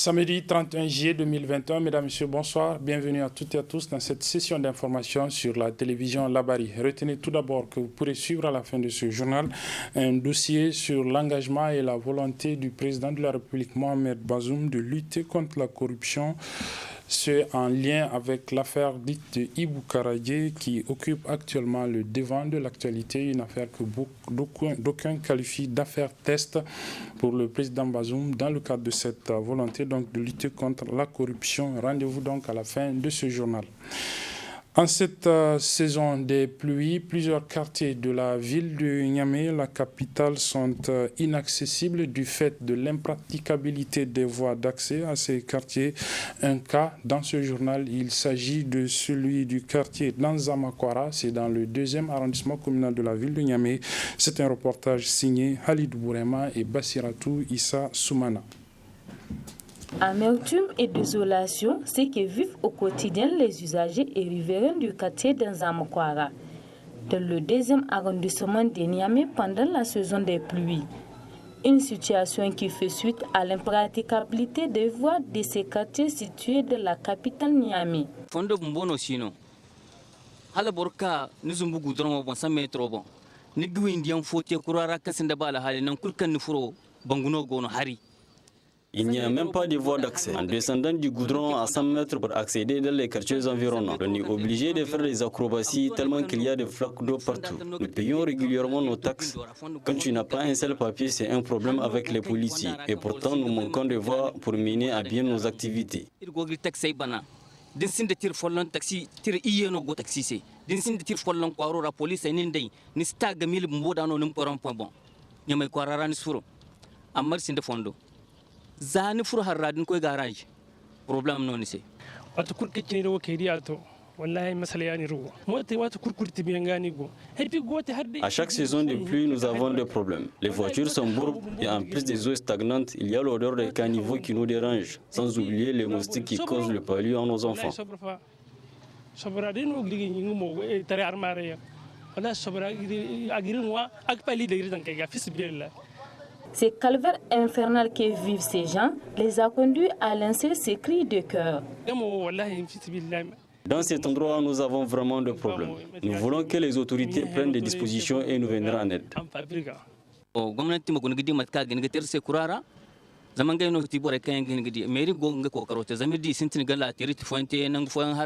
Samedi 31 juillet 2021, mesdames, messieurs, bonsoir. Bienvenue à toutes et à tous dans cette session d'information sur la télévision Labari. Retenez tout d'abord que vous pourrez suivre à la fin de ce journal un dossier sur l'engagement et la volonté du président de la République, Mohamed Bazoum, de lutter contre la corruption. C'est en lien avec l'affaire dite de Ibou Karadje qui occupe actuellement le devant de l'actualité, une affaire que d'aucuns qualifient d'affaire test pour le président Bazoum dans le cadre de cette volonté donc de lutter contre la corruption. Rendez-vous donc à la fin de ce journal. En cette saison des pluies, plusieurs quartiers de la ville de Niamey, la capitale, sont inaccessibles du fait de l'impraticabilité des voies d'accès à ces quartiers. Un cas dans ce journal, il s'agit de celui du quartier d'Anzamakwara, c'est dans le 2e arrondissement communal de la ville de Niamey. C'est un reportage signé Halid Bourema et Bassiratou Issa Soumana. Amertume et désolation, c'est que vivent au quotidien les usagers et riverains du quartier d'Anzamakwara, dans le 2e arrondissement de Niamey pendant la saison des pluies. Une situation qui fait suite à l'impraticabilité des voies de ces quartiers situés dans la capitale Niamey. Fondo Mbono Sino, Halaborka, Nuzumbu Goudron, 100 mètres bon. Nigu Indian Fotier Kurara Kassendabala Halinan Kulkan Nufuro, Banguno Gono Hari. Il n'y a même pas de voie d'accès. En descendant du goudron à 100 mètres pour accéder dans les quartiers environnants, on est obligé de faire des acrobaties tellement qu'il y a des flaques d'eau partout. Nous payons régulièrement nos taxes. Quand tu n'as pas un seul papier, c'est un problème avec les policiers. Et pourtant, nous manquons de voies pour mener à bien nos activités. Zani fur harradin koy garage problème non c'est wato kurkake ne wakili ato wallahi masala yani ruwa mota wato kurkurti bien gani go hepi gote harde. À chaque saison de pluie, nous avons des problèmes. Les voitures sont bourbes et en plus des eaux stagnantes, il y a l'odeur des caniveaux qui nous dérange, sans oublier les moustiques qui causent le palu à nos enfants. Ces calvaires infernales que vivent ces gens les a conduits à lancer ces cris de cœur. Dans cet endroit, nous avons vraiment de problèmes. Nous voulons que les autorités prennent des dispositions et nous viendront en aide.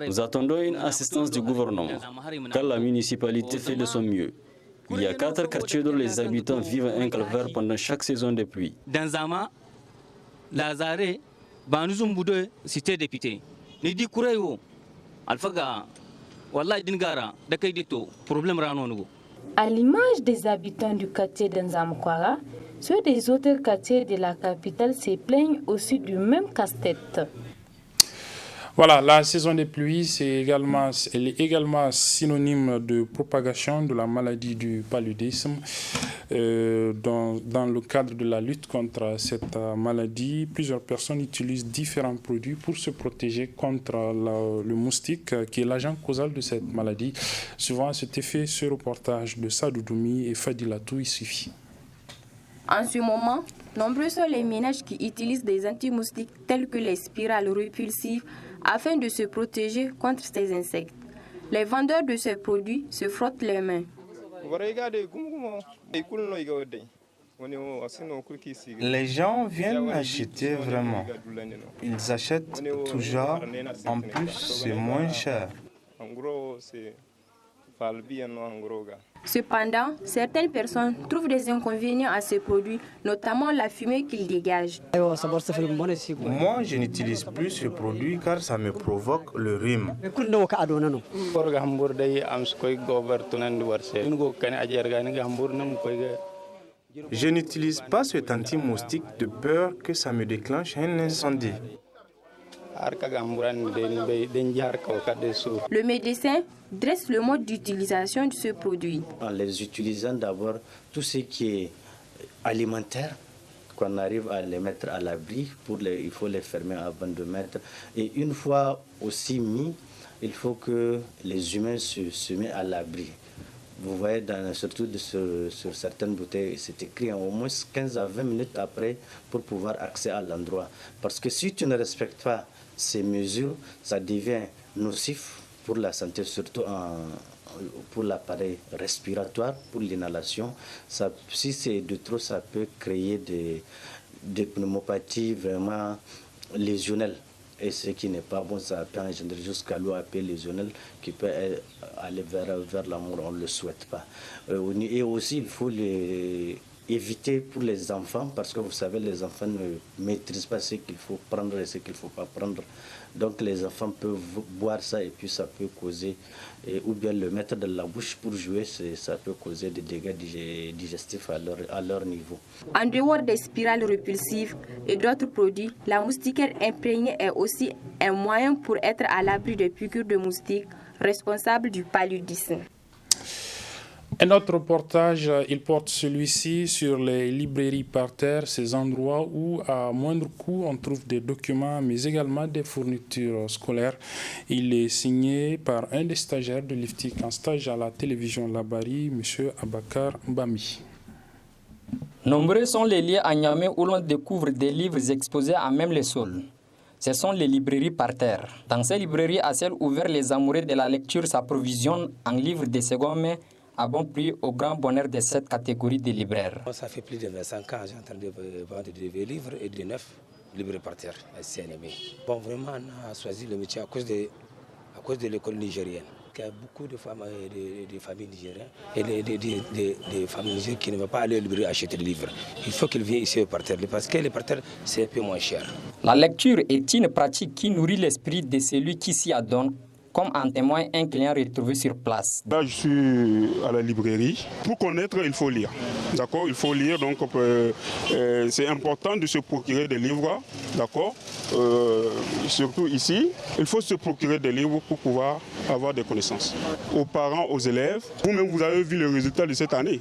Nous attendons une assistance du gouvernement, car la municipalité fait de son mieux. Il y a 4 quartiers dont les habitants vivent un calvaire pendant chaque saison de pluie. Dans Zama, Lazare, Banuzumbude, cité député. Nidi Kureyo, Alphaga, Wallahi Dingara, Dakaidito, problème Ranono. À l'image des habitants du quartier d'Anzamakwara, ceux des autres quartiers de la capitale se plaignent aussi du même casse-tête. Voilà, la saison des pluies, elle est également synonyme de propagation de la maladie du paludisme. Dans le cadre de la lutte contre cette maladie, plusieurs personnes utilisent différents produits pour se protéger contre le moustique, qui est l'agent causal de cette maladie. Souvent, à cet effet, ce reportage de Sadoudoumi et Fadilatou, il suffit. En ce moment, nombreux sont les ménages qui utilisent des anti-moustiques tels que les spirales répulsives afin de se protéger contre ces insectes. Les vendeurs de ces produits se frottent les mains. Les gens viennent acheter vraiment. Ils achètent toujours, en plus c'est moins cher. Cependant, certaines personnes trouvent des inconvénients à ces produits, notamment la fumée qu'ils dégagent. Moi, je n'utilise plus ce produit car ça me provoque le rhume. Je n'utilise pas cet anti-moustique de peur que ça me déclenche un incendie. Le médecin dresse le mode d'utilisation de ce produit. En les utilisant d'abord, tout ce qui est alimentaire, qu'on arrive à les mettre à l'abri, il faut les fermer avant de mettre. Et une fois aussi mis, il faut que les humains se mettent à l'abri Vous voyez, surtout sur certaines bouteilles, c'est écrit au moins 15 à 20 minutes après pour pouvoir accéder à l'endroit. Parce que si tu ne respectes pas ces mesures, ça devient nocif pour la santé, surtout pour l'appareil respiratoire, pour l'inhalation. Si c'est de trop, ça peut créer des pneumopathies vraiment lésionnelles. Et ce qui n'est pas bon, ça peut engendrer jusqu'à l'OAP lésionnelle qui peut aller vers la mort, on ne le souhaite pas. Et aussi, il faut éviter pour les enfants, parce que vous savez, les enfants ne maîtrisent pas ce qu'il faut prendre et ce qu'il ne faut pas prendre. Donc les enfants peuvent boire ça et puis ça peut causer, ou bien le mettre dans la bouche pour jouer, ça peut causer des dégâts digestifs à leur niveau. En dehors des spirales répulsives et d'autres produits, la moustiquaire imprégnée est aussi un moyen pour être à l'abri des piqûres de moustiques responsables du paludisme. Un autre reportage, il porte celui-ci sur les librairies par terre, ces endroits où à moindre coût on trouve des documents mais également des fournitures scolaires. Il est signé par un des stagiaires de l'IFTIC en stage à la télévision Labari, M. Abakar Mbami. Nombreux sont les lieux à Niamey où l'on découvre des livres exposés à même les sols. Ce sont les librairies par terre. Dans ces librairies à ciel ouvert, les amoureux de la lecture s'approvisionnent en livres de seconde main à bon prix au grand bonheur de cette catégorie de libraires. Ça fait plus de 25 ans que j'ai en train de vendre des vieux livres et de neufs livres par terre à CNM. Bon, vraiment, on a choisi le métier à cause de l'école nigérienne. Il y a beaucoup de femmes, de familles nigériennes et des familles nigériennes qui ne vont pas aller à la librairie acheter des livres. Il faut qu'ils viennent ici au parterre parce que les parterres, c'est un peu moins cher. La lecture est une pratique qui nourrit l'esprit de celui qui s'y adonne, comme en témoigne un client retrouvé sur place. Là, je suis à la librairie. Pour connaître, il faut lire. D'accord, il faut lire, donc c'est important de se procurer des livres, d'accord. Surtout ici, il faut se procurer des livres pour pouvoir avoir des connaissances. Aux parents, aux élèves, vous-même vous avez vu le résultat de cette année.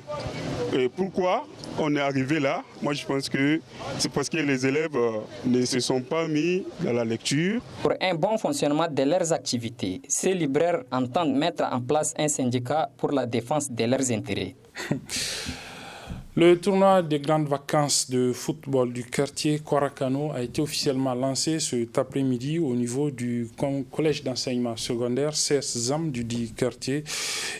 Et pourquoi on est arrivé là? Moi je pense que c'est parce que les élèves ne se sont pas mis dans la lecture. Pour un bon fonctionnement de leurs activités, ces libraires entendent mettre en place un syndicat pour la défense de leurs intérêts. Le tournoi des grandes vacances de football du quartier Korakano a été officiellement lancé cet après-midi au niveau du collège d'enseignement secondaire CS-ZAM du dit quartier.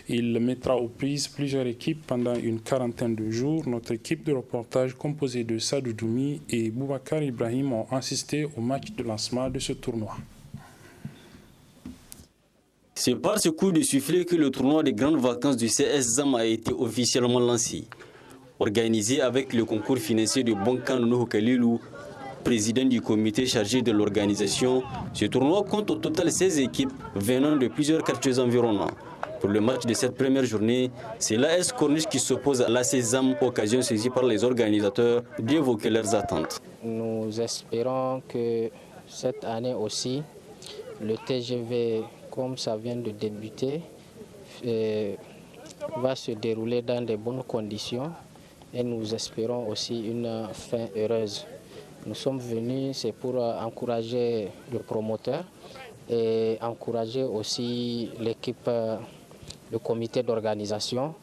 Il mettra aux prises plusieurs équipes pendant une quarantaine de jours. Notre équipe de reportage composée de Sadou Doumi et Boubacar Ibrahim ont assisté au match de lancement de ce tournoi. C'est par ce coup de sifflet que le tournoi des grandes vacances du CS-ZAM a été officiellement lancé. Organisé avec le concours financier de Bonkan Nuhu Kalilou, président du comité chargé de l'organisation, ce tournoi compte au total 16 équipes venant de plusieurs quartiers environnants. Pour le match de cette première journée, c'est l'AS Corniche qui s'oppose à l'AS ZAM, occasion saisie par les organisateurs d'évoquer leurs attentes. Nous espérons que cette année aussi, le TGV, comme ça vient de débuter, va se dérouler dans de bonnes conditions. Et nous espérons aussi une fin heureuse. Nous sommes venus, c'est pour encourager le promoteur et encourager aussi l'équipe, le comité d'organisation.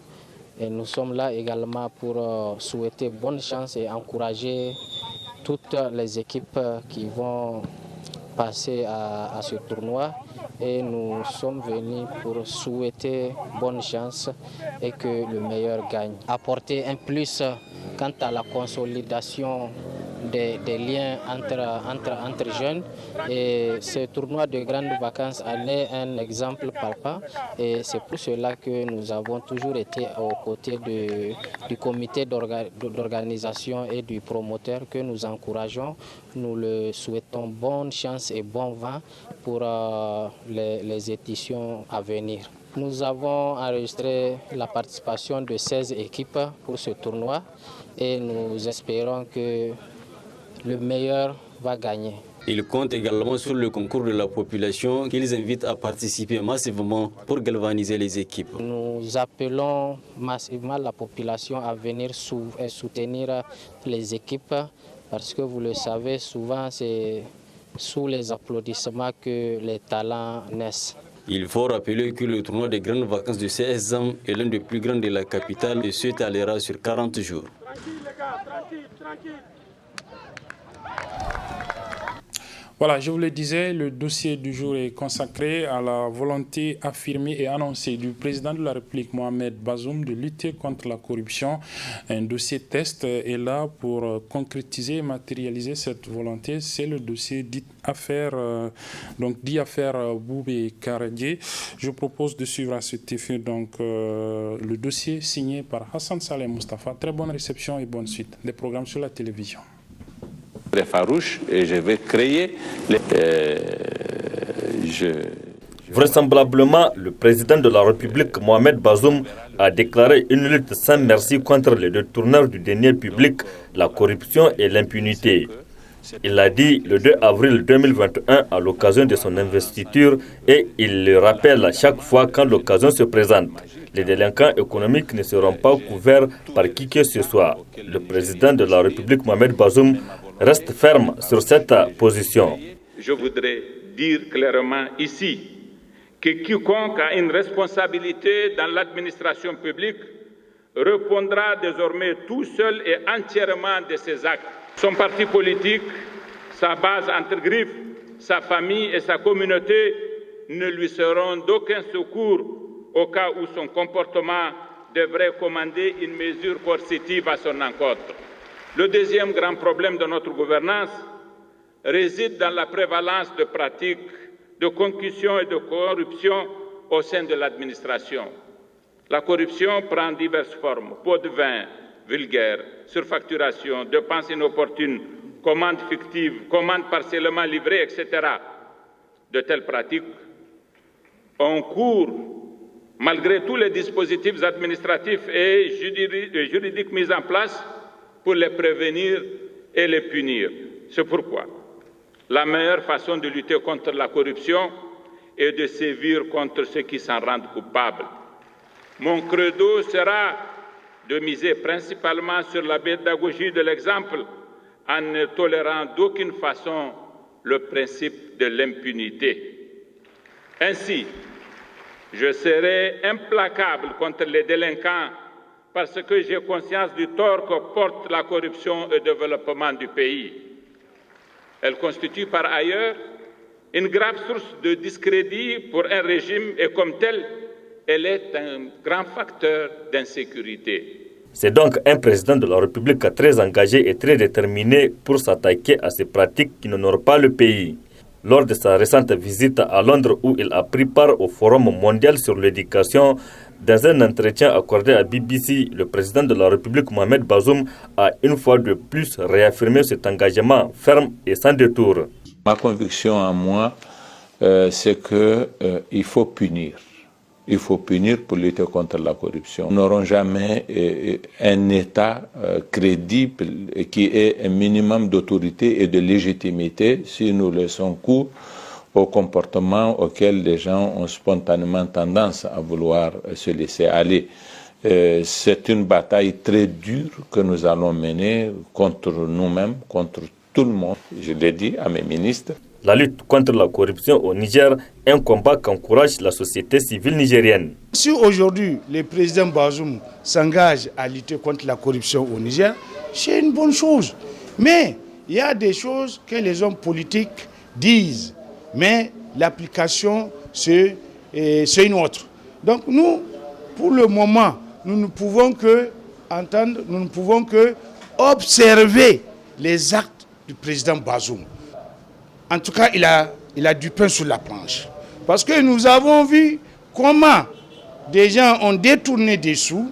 Et nous sommes là également pour souhaiter bonne chance et encourager toutes les équipes qui vont passer à ce tournoi. Et nous sommes venus pour souhaiter bonne chance et que le meilleur gagne. Apporter un plus quant à la consolidation des liens entre jeunes. Et ce tournoi de grandes vacances en est un exemple palpable. Et c'est pour cela que nous avons toujours été aux côtés du comité d'organisation et du promoteur que nous encourageons. Nous le souhaitons bonne chance et bon vent pour les éditions à venir. Nous avons enregistré la participation de 16 équipes pour ce tournoi et nous espérons que le meilleur va gagner. Ils comptent également sur le concours de la population qu'ils invitent à participer massivement pour galvaniser les équipes. Nous appelons massivement la population à venir soutenir les équipes parce que vous le savez, souvent c'est sous les applaudissements que les talents naissent. Il faut rappeler que le tournoi des grandes vacances de CSM est l'un des plus grands de la capitale et s'étalera sur 40 jours. Voilà, je vous le disais, le dossier du jour est consacré à la volonté affirmée et annoncée du président de la République, Mohamed Bazoum, de lutter contre la corruption. Un dossier test est là pour concrétiser et matérialiser cette volonté. C'est le dossier dit affaire Boubé Karadje. Je propose de suivre à cet effet le dossier signé par Hassan Saleh Mustafa. Très bonne réception et bonne suite des programmes sur la télévision. Farouche et je vais créer Vraisemblablement, le président de la République, Mohamed Bazoum, a déclaré une lutte sans merci contre les détourneurs du denier public, la corruption et l'impunité. Il l'a dit le 2 avril 2021 à l'occasion de son investiture et il le rappelle à chaque fois quand l'occasion se présente. Les délinquants économiques ne seront pas couverts par qui que ce soit. Le président de la République, Mohamed Bazoum, reste ferme sur cette position. Je voudrais dire clairement ici que quiconque a une responsabilité dans l'administration publique répondra désormais tout seul et entièrement de ses actes. Son parti politique, sa base entre griffes, sa famille et sa communauté ne lui seront d'aucun secours au cas où son comportement devrait commander une mesure coercitive à son encontre. Le deuxième grand problème de notre gouvernance réside dans la prévalence de pratiques de concussion et de corruption au sein de l'administration. La corruption prend diverses formes: pots de vin vulgaires, surfacturation, dépenses inopportunes, commandes fictives, commandes partiellement livrées, etc. De telles pratiques ont cours malgré tous les dispositifs administratifs et juridiques mis en place pour les prévenir et les punir. C'est pourquoi la meilleure façon de lutter contre la corruption est de sévir contre ceux qui s'en rendent coupables. Mon credo sera de miser principalement sur la pédagogie de l'exemple en ne tolérant d'aucune façon le principe de l'impunité. Ainsi, je serai implacable contre les délinquants parce que j'ai conscience du tort que porte la corruption au développement du pays. Elle constitue par ailleurs une grave source de discrédit pour un régime et comme tel, elle est un grand facteur d'insécurité. C'est donc un président de la République très engagé et très déterminé pour s'attaquer à ces pratiques qui n'honorent pas le pays. Lors de sa récente visite à Londres où il a pris part au Forum mondial sur l'éducation, dans un entretien accordé à BBC, le président de la République, Mohamed Bazoum, a une fois de plus réaffirmé cet engagement ferme et sans détour. Ma conviction à moi, c'est qu'il faut punir. Il faut punir pour lutter contre la corruption. Nous n'aurons jamais un État crédible qui ait un minimum d'autorité et de légitimité si nous laissons cours au comportement auquel les gens ont spontanément tendance à vouloir se laisser aller. C'est une bataille très dure que nous allons mener contre nous-mêmes, contre tout le monde. Je l'ai dit à mes ministres. La lutte contre la corruption au Niger est un combat qu'encourage la société civile nigérienne. Si aujourd'hui le président Bazoum s'engage à lutter contre la corruption au Niger, c'est une bonne chose. Mais il y a des choses que les hommes politiques disent, mais l'application c'est une autre. Donc nous, pour le moment, nous ne pouvons que entendre, nous ne pouvons que observer les actes du président Bazoum. En tout cas, il a du pain sur la planche. Parce que nous avons vu comment des gens ont détourné des sous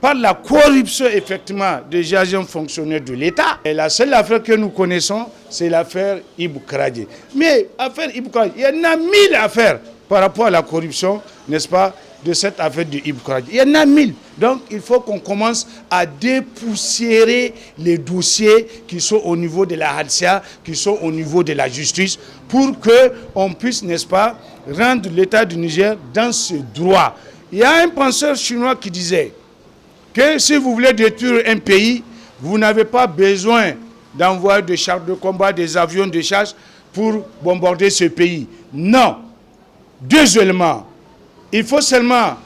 par la corruption, effectivement, des agents fonctionnaires de l'État. Et la seule affaire que nous connaissons, c'est l'affaire Ibou Karadje. Mais l'affaire Ibou Karadje, il y en a 1000 affaires par rapport à la corruption, n'est-ce pas, de cette affaire de Ibou Karadje. Il y en a 1000. Donc, il faut qu'on commence à dépoussiérer les dossiers qui sont au niveau de la HADSIA, qui sont au niveau de la justice, pour qu'on puisse, n'est-ce pas, rendre l'État du Niger dans ce droit. Il y a un penseur chinois qui disait que si vous voulez détruire un pays, vous n'avez pas besoin d'envoyer des chars de combat, des avions de chasse pour bombarder ce pays. Non. Deuxièmement, il faut seulement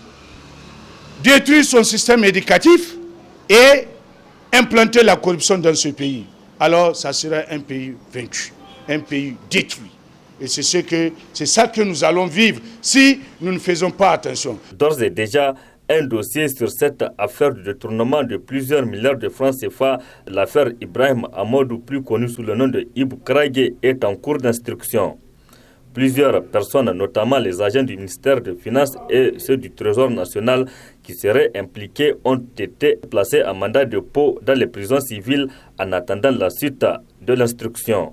détruire son système éducatif et implanter la corruption dans ce pays. Alors, ça sera un pays vaincu, un pays détruit. Et c'est ça que nous allons vivre si nous ne faisons pas attention. D'ores et déjà, un dossier sur cette affaire de détournement de plusieurs milliards de francs CFA, l'affaire Ibrahim Amadou, plus connue sous le nom de Ibou Karagé, est en cours d'instruction. Plusieurs personnes, notamment les agents du ministère des Finances et ceux du Trésor national qui seraient impliqués, ont été placés en mandat de dépôt dans les prisons civiles en attendant la suite de l'instruction.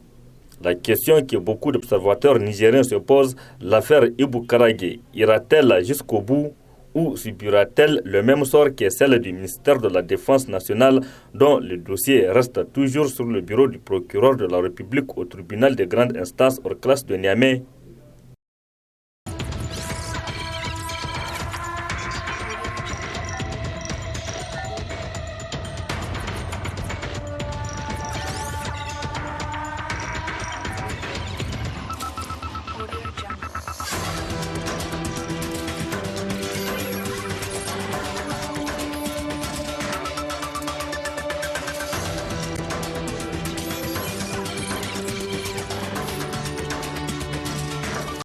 La question que beaucoup d'observateurs nigériens se posent, l'affaire Ibou Karagé ira-t-elle jusqu'au bout ou subira-t-elle le même sort que celle du ministère de la Défense nationale dont le dossier reste toujours sur le bureau du procureur de la République au tribunal de grande instance hors classe de Niamey?